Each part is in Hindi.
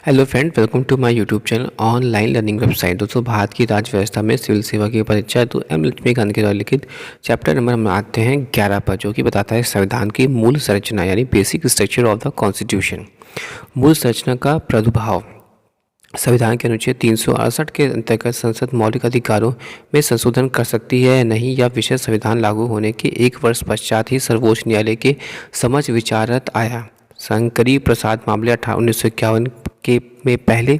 Hello friend, welcome to my YouTube channel online learning website. दोस्तों, भारत की राज्य व्यवस्था में सिविल सेवा की परीक्षा तो एम लक्ष्मीकांत के द्वारा लिखित चैप्टर नंबर हम आते हैं 11 पर, जो कि बताता है संविधान की मूल संरचना यानी basic structure of the constitution. मूल संरचना का प्रादुर्भाव। संविधान के अनुच्छेद 368 के अंतर्गत संसद मौलिक अधिकारों में संशोधन कर सकती है या नहीं, या विषय संविधान लागू होने के 1 वर्ष पश्चात ही सर्वोच्च न्यायालय के समझ विचारत आया। शंकरी प्रसाद मामले 1951 के में पहले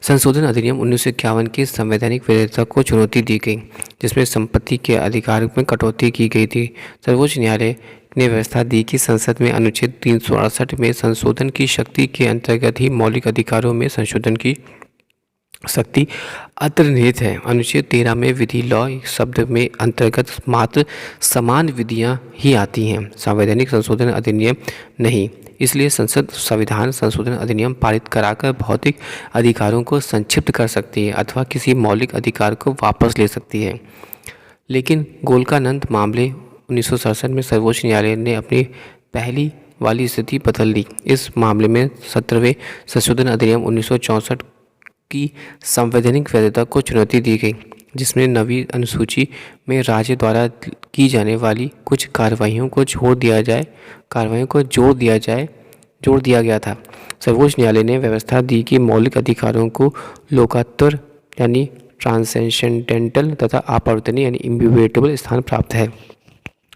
संशोधन अधिनियम 1951 की संवैधानिक वैधता को चुनौती दी गई, जिसमें संपत्ति के अधिकार में कटौती की गई थी। सर्वोच्च न्यायालय ने व्यवस्था दी कि संसद में अनुच्छेद 368 में संशोधन की शक्ति के अंतर्गत ही मौलिक अधिकारों में संशोधन की शक्ति अंतर्निहित है। अनुच्छेद 13 में विधि लॉ शब्द में अंतर्गत मात्र समान विधियां ही आती हैं, संवैधानिक संशोधन अधिनियम नहीं। इसलिए संसद संविधान संशोधन अधिनियम पारित कराकर भौतिक अधिकारों को संक्षिप्त कर सकती है अथवा किसी मौलिक अधिकार को वापस ले सकती है। लेकिन गोलकानंद मामले 1967 में सर्वोच्च न्यायालय ने अपनी पहली वाली स्थिति बदल ली। इस मामले में 17वें संशोधन अधिनियम 1964 की संवैधानिक वैधता को चुनौती दी गई, जिसमें नवीं अनुसूची में राज्य द्वारा की जाने वाली कुछ कार्रवाइयों को जोड़ दिया गया था। सर्वोच्च न्यायालय ने व्यवस्था दी कि मौलिक अधिकारों को लोकात्तर यानी ट्रांसेंडेंटल तथा अपरिवर्तनीय यानी इम्यूटेबल स्थान प्राप्त है।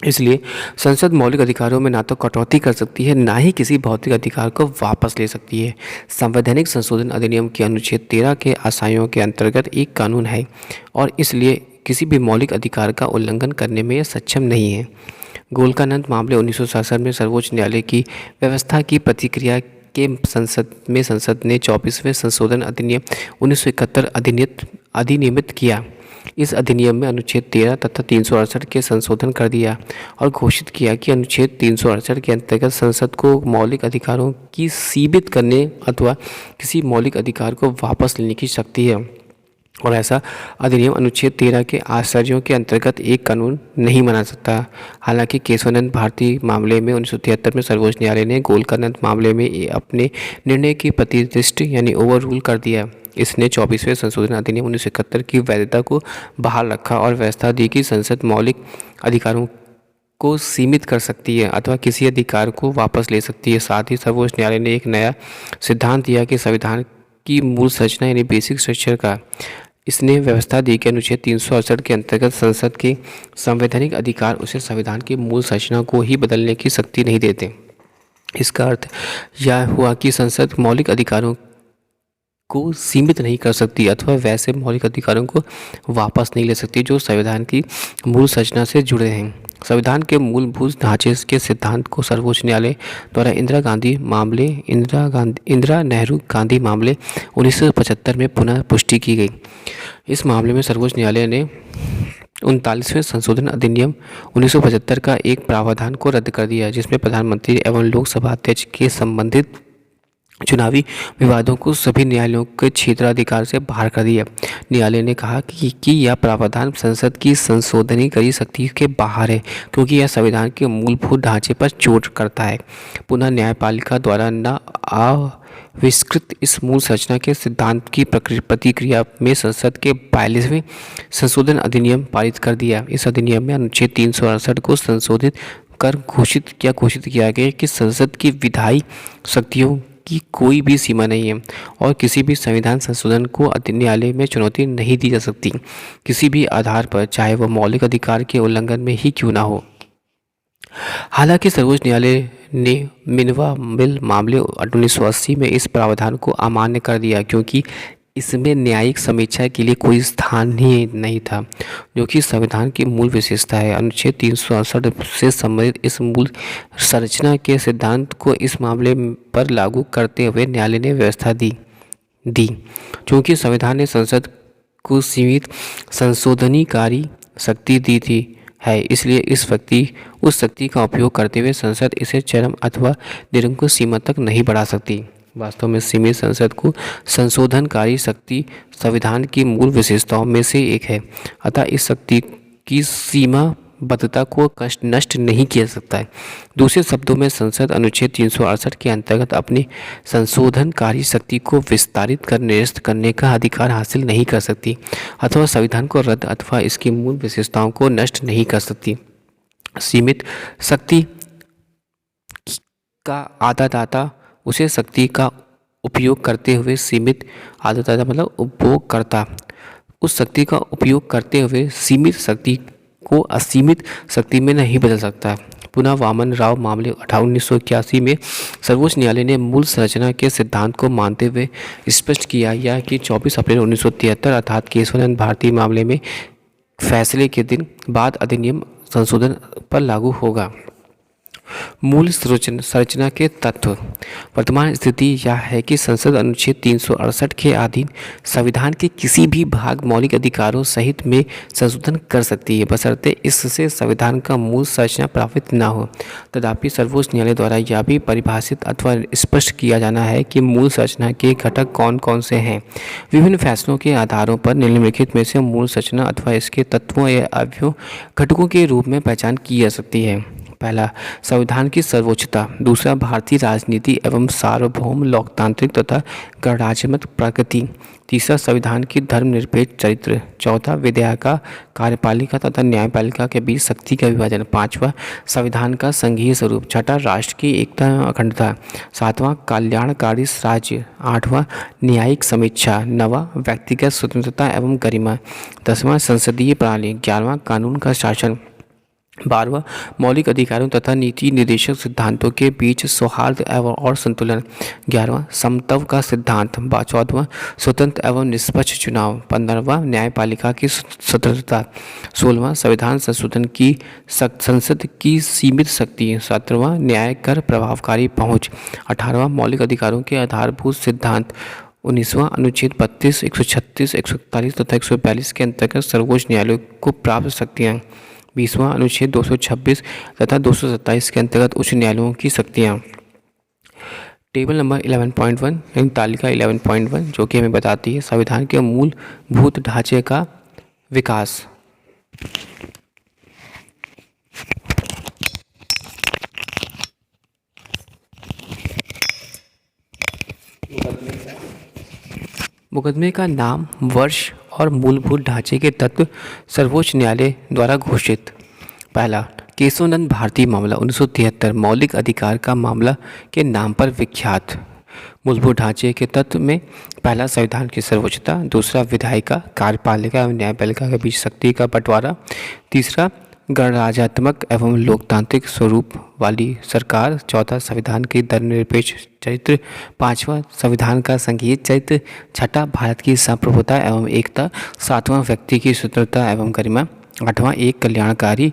इसलिए संसद मौलिक अधिकारों में ना तो कटौती कर सकती है, ना ही किसी भौतिक अधिकार को वापस ले सकती है। संवैधानिक संशोधन अधिनियम के अनुच्छेद 13 के आशयों के अंतर्गत एक कानून है और इसलिए किसी भी मौलिक अधिकार का उल्लंघन करने में यह सक्षम नहीं है। गोलकानंद मामले 1967 में सर्वोच्च न्यायालय की व्यवस्था की प्रतिक्रिया के संसद ने 24वें संशोधन अधिनियम 1971 अधिनियमित किया। इस अधिनियम में अनुच्छेद 13 तथा 368 के संशोधन कर दिया और घोषित किया कि अनुच्छेद 368 के अंतर्गत संसद को मौलिक अधिकारों की सीमित करने अथवा किसी मौलिक अधिकार को वापस लेने की शक्ति है, और ऐसा अधिनियम अनुच्छेद 13 के आश्चर्यों के अंतर्गत एक कानून नहीं बना सकता। हालांकि केशवानंद भारती मामले में 1973 में सर्वोच्च न्यायालय ने गोलकानंद मामले में अपने निर्णय की प्रतिष्ठित यानी ओवर रूल कर दिया। इसने 24वें संशोधन अधिनियम 1971 की वैधता को बहाल रखा और व्यवस्था दी कि संसद मौलिक अधिकारों को सीमित कर सकती है अथवा किसी अधिकार को वापस ले सकती है। साथ ही सर्वोच्च न्यायालय ने एक नया सिद्धांत दिया कि संविधान की मूल संरचना यानी बेसिक स्ट्रक्चर का। इसने व्यवस्था दी कि अनुच्छेद 368 के अंतर्गत संसद के संवैधानिक अधिकार उसे संविधान की मूल संरचना को ही बदलने की शक्ति नहीं देते। इसका अर्थ यह हुआ कि संसद मौलिक अधिकारों को सीमित नहीं कर सकती अथवा वैसे मौलिक अधिकारों को वापस नहीं ले सकती जो संविधान की मूल संरचना से जुड़े हैं। संविधान के मूलभूत ढांचे के सिद्धांत को सर्वोच्च न्यायालय द्वारा इंदिरा नेहरू गांधी मामले 1975 में पुनः पुष्टि की गई। इस मामले में सर्वोच्च न्यायालय ने 39वें संशोधन अधिनियम 1975 का एक प्रावधान को रद्द कर दिया, जिसमें प्रधानमंत्री एवं लोकसभा अध्यक्ष के संबंधित चुनावी विवादों को सभी न्यायालयों के क्षेत्राधिकार से बाहर कर दिया। न्यायालय ने कहा कि यह प्रावधान संसद की संशोधनीकरी शक्ति के बाहर है, क्योंकि यह संविधान के मूलभूत ढांचे पर चोट करता है। पुनः न्यायपालिका द्वारा न आविष्कृत इस मूल संरचना के सिद्धांत की प्रतिक्रिया में संसद के 42वें संशोधन अधिनियम पारित कर दिया। इस अधिनियम में अनुच्छेद 368 को संशोधित कर घोषित किया गया कि संसद की विधायी शक्तियों की कोई भी सीमा नहीं है और किसी भी संविधान संशोधन को न्यायालय में चुनौती नहीं दी जा सकती, किसी भी आधार पर, चाहे वह मौलिक अधिकार के उल्लंघन में ही क्यों ना हो। हालांकि सर्वोच्च न्यायालय ने मिनवा मिल मामले 1980 में इस प्रावधान को अमान्य कर दिया, क्योंकि इसमें न्यायिक समीक्षा के लिए कोई स्थान ही नहीं था, जो कि संविधान की मूल विशेषता है। अनुच्छेद 368 से संबंधित इस मूल संरचना के सिद्धांत को इस मामले पर लागू करते हुए न्यायालय ने व्यवस्था दी। क्योंकि संविधान ने संसद को सीमित संशोधनीकारी शक्ति दी थी है, इसलिए उस शक्ति का उपयोग करते हुए संसद इसे चरम अथवा निरंकुश सीमा तक नहीं बढ़ा सकती। वास्तव में सीमित संसद को संशोधनकारी शक्ति संविधान की मूल विशेषताओं में से एक है, अतः इस शक्ति की सीमा बद्धता को कष्ट नष्ट नहीं किया जा सकता है। दूसरे शब्दों में संसद अनुच्छेद 368 के अंतर्गत अपनी संशोधनकारी शक्ति को विस्तारित कर निरस्त करने का अधिकार हासिल नहीं कर सकती अथवा संविधान को रद्द अथवा इसकी मूल विशेषताओं को नष्ट नहीं कर सकती। सीमित शक्ति का आदादाता उसे शक्ति का उपयोग करते हुए सीमित आदादाता मतलब उपभोगकर्ता उस शक्ति का उपयोग करते हुए सीमित शक्ति को असीमित शक्ति में नहीं बदल सकता। पुनः वामन राव मामले 1981 में सर्वोच्च न्यायालय ने मूल संरचना के सिद्धांत को मानते हुए स्पष्ट किया या कि 24 अप्रैल 1973 अर्थात केशवानंद भारती मामले में फैसले के दिन बाद अधिनियम संशोधन पर लागू होगा। मूल संरचना के तत्व। वर्तमान स्थिति यह है कि संसद अनुच्छेद 368 के अधीन संविधान के किसी भी भाग मौलिक अधिकारों सहित में संशोधन कर सकती है बशर्ते इससे संविधान का मूल संरचना प्रभावित न हो। तथापि सर्वोच्च न्यायालय द्वारा यह भी परिभाषित अथवा स्पष्ट किया जाना है कि मूल संरचना के घटक कौन कौन से हैं। विभिन्न फैसलों के आधारों पर निम्नलिखित में से मूल संरचना अथवा इसके तत्वों या अवयव घटकों के रूप में पहचान की जा सकती है। पहला, संविधान की सर्वोच्चता। दूसरा, भारतीय राजनीति एवं सार्वभौम लोकतांत्रिक तथा गणराज्यमत प्रकृति। तीसरा, संविधान की धर्मनिरपेक्ष चरित्र। चौथा, विधायिका कार्यपालिका तथा न्यायपालिका के बीच शक्ति का विभाजन। पांचवा, संविधान का संघीय स्वरूप। छठा, राष्ट्र की एकता एवं अखंडता। सातवां, कल्याणकारी राज्य। आठवां, न्यायिक समीक्षा। नवा, व्यक्तिगत स्वतंत्रता एवं गरिमा। 10वां, संसदीय प्रणाली। 11वां, कानून का शासन। 12वां, मौलिक अधिकारों तथा नीति निर्देशक सिद्धांतों के बीच सौहार्द एवं और संतुलन। 11वां, समत्व का सिद्धांत। 14वां, स्वतंत्र एवं निष्पक्ष चुनाव। 15वां, न्यायपालिका की स्वतंत्रता। 16वां, संविधान संशोधन की संसद की सीमित शक्ति। 17वां, न्याय कर प्रभावकारी पहुँच। 18वां, मौलिक अधिकारों के आधारभूत सिद्धांत। 19वां, अनुच्छेद 32, 136, 141 तथा 142 के अंतर्गत सर्वोच्च न्यायालय को प्राप्त शक्तियाँ। 20वां, अनुच्छेद 226 तथा 227 के अंतर्गत उच्च न्यायालयों की शक्तियाँ। टेबल नंबर 11.1 यानी तालिका 11.1 जो कि हमें बताती है संविधान के मूलभूत ढांचे का विकास। मुकदमे का नाम, वर्ष और मूलभूत ढांचे के तत्व सर्वोच्च न्यायालय द्वारा घोषित। पहला, केशवानंद भारती मामला 1973 मौलिक अधिकार का मामला के नाम पर विख्यात। मूलभूत ढांचे के तत्व में पहला, संविधान की सर्वोच्चता। दूसरा, विधायिका कार्यपालिका एवं न्यायपालिका के बीच शक्ति का बंटवारा। तीसरा, गणराज्यात्मक एवं लोकतांत्रिक स्वरूप वाली सरकार। चौथा, संविधान की धर्मनिरपेक्ष चरित्र। पांचवा, संविधान का संघीय चरित्र। छठा, भारत की संप्रभुता एवं एकता। सातवां, व्यक्ति की स्वतंत्रता एवं गरिमा। आठवां, एक कल्याणकारी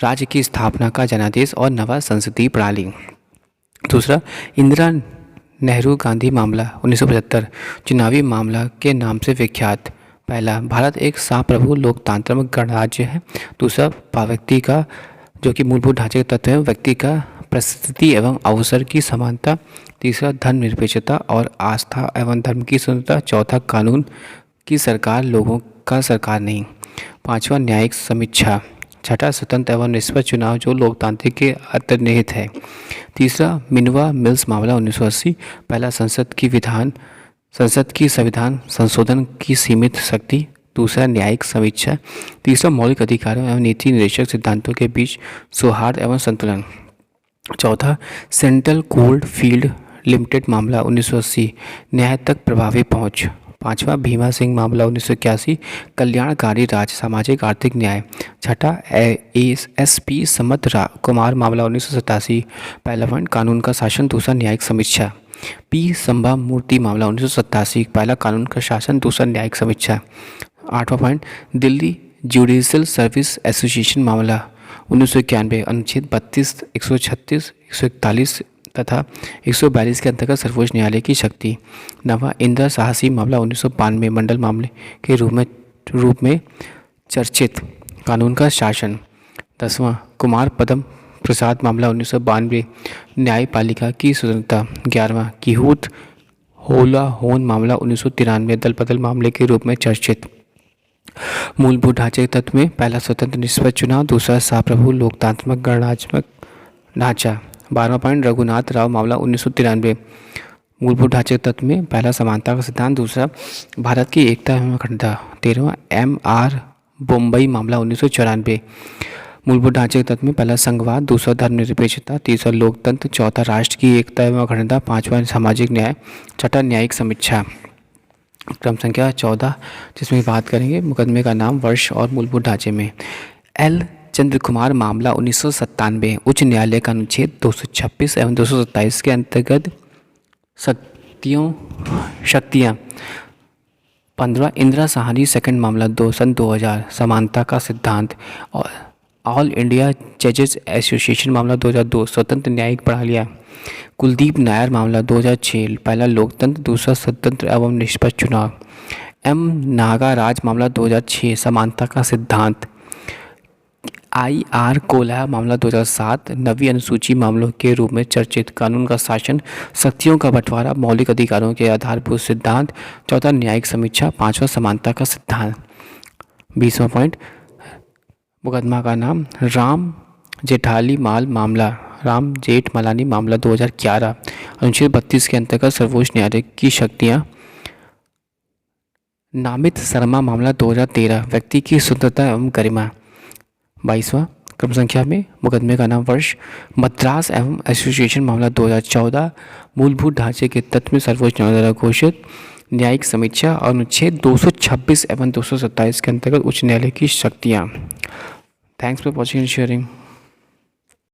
राज्य की स्थापना का जनादेश। और नवा, संसदीय प्रणाली। दूसरा, इंदिरा नेहरू गांधी मामला 1975 चुनावी मामला के नाम से विख्यात। पहला, भारत एक संप्रभु लोकतांत्रिक गणराज्य है। दूसरा, व्यक्ति का जो कि मूलभूत ढांचे का तत्व है, व्यक्ति का परिस्थिति एवं अवसर की समानता। तीसरा, धर्मनिरपेक्षता और आस्था एवं धर्म की स्वतंत्रता। चौथा, कानून की सरकार, लोगों का सरकार नहीं। पांचवा, न्यायिक समीक्षा। छठा, स्वतंत्र एवं निष्पक्ष चुनाव जो लोकतांत्रिक के अंतर्निहित है। तीसरा, मिनर्वा मिल्स मामला 1980 पहला, संसद की संविधान संशोधन की सीमित शक्ति। दूसरा, न्यायिक समीक्षा। तीसरा, मौलिक अधिकारों एवं नीति निर्देशक सिद्धांतों के बीच सौहार्द एवं संतुलन। चौथा, सेंट्रल कोल्ड फील्ड लिमिटेड मामला 1980 न्याय तक प्रभावी पहुंच। पांचवा, भीमा सिंह मामला 1981 कल्याणकारी राज्य सामाजिक आर्थिक न्याय। छठा, एएसपी समत कुमार मामला 1987 पहला पॉइंट, कानून का शासन। दूसरा, न्यायिक समीक्षा। पी संभा मूर्ति मामला 1987 पहला, कानून का शासन। दूसरा, न्यायिक समीक्षा। आठवां point, Delhi judicial service association मामला 1991 अनुच्छेद 32, 136, 141 तथा 142 के अंतर्गत सर्वोच्च न्यायालय की शक्ति। नवा, इंदिरा साहसी मामला 1992 मंडल मामले के रूप में चर्चित, कानून का शासन। 10वां, कुमार पदम प्रसाद मामला 1992 न्यायपालिका की स्वतंत्रता। 11वां, किहूत होला होन मामला 1993 दल बदल मामले के रूप में चर्चित। मूलभूत ढांचे के तत्व में पहला स्वतंत्र निष्पक्ष चुनाव, दूसरा साप्रभु लोकतांत्रिक गणराज्यत्मक ढांचा। 12वां पॉइंट रघुनाथ राव मामला 1993। मूलभूत ढांचे के तत्व में पहला समानता का सिद्धांत, दूसरा भारत की एकता एवं अखंडता। 13वां MR बम्बई मामला 1994। मूलभूत ढांचे के तत्व में पहला संघवाद, दूसरा धर्मनिरपेक्षता, तीसरा लोकतंत्र, चौथा राष्ट्र की एकता एवं अखंडता, पांचवा सामाजिक न्याय, छठा न्यायिक समीक्षा। क्रम संख्या 14 जिसमें बात करेंगे मुकदमे का नाम, वर्ष और मूलभूत ढांचे में। L चंद्र कुमार मामला 1997। उच्च न्यायालय का अनुच्छेद 226 एवं 227 के अंतर्गत शक्तियाँ। 15 इंदिरा साहनी सेकंड मामला 2 सन 2000 समानता का सिद्धांत। और ऑल इंडिया जजेस एसोसिएशन मामला 2002 स्वतंत्र न्यायिक प्रणालियाँ। कुलदीप नायर मामला 2006 पहला लोकतंत्र, दूसरा स्वतंत्र एवं निष्पक्ष चुनाव। M नागाराज मामला 2006 समानता का सिद्धांत। IR कोल्हा मामला 2007 नवी अनुसूची मामलों के रूप में चर्चित, कानून का शासन, शक्तियों का बंटवारा, मौलिक अधिकारों के आधारभूत सिद्धांत, चौथा न्यायिक समीक्षा, पांचवा समानता का सिद्धांत। 20वां पॉइंट मुकदमा का नाम, राम जेठालीमाल मामला, राम जेठमलानी मामला 2011। अनुच्छेद 32 के अंतर्गत सर्वोच्च न्यायालय की शक्तियाँ। नामित शर्मा मामला 2013 व्यक्ति की स्वतंत्रता एवं गरिमा। 22वां क्रम संख्या में मुकदमे का नाम, वर्ष मद्रास एवं एसोसिएशन मामला 2014। मूलभूत ढांचे के तत्व में सर्वोच्च न्यायालय द्वारा घोषित न्यायिक समीक्षा और अनुच्छेद 226 एवं 227 के अंतर्गत उच्च न्यायालय की शक्तियाँ। Thanks for watching and sharing.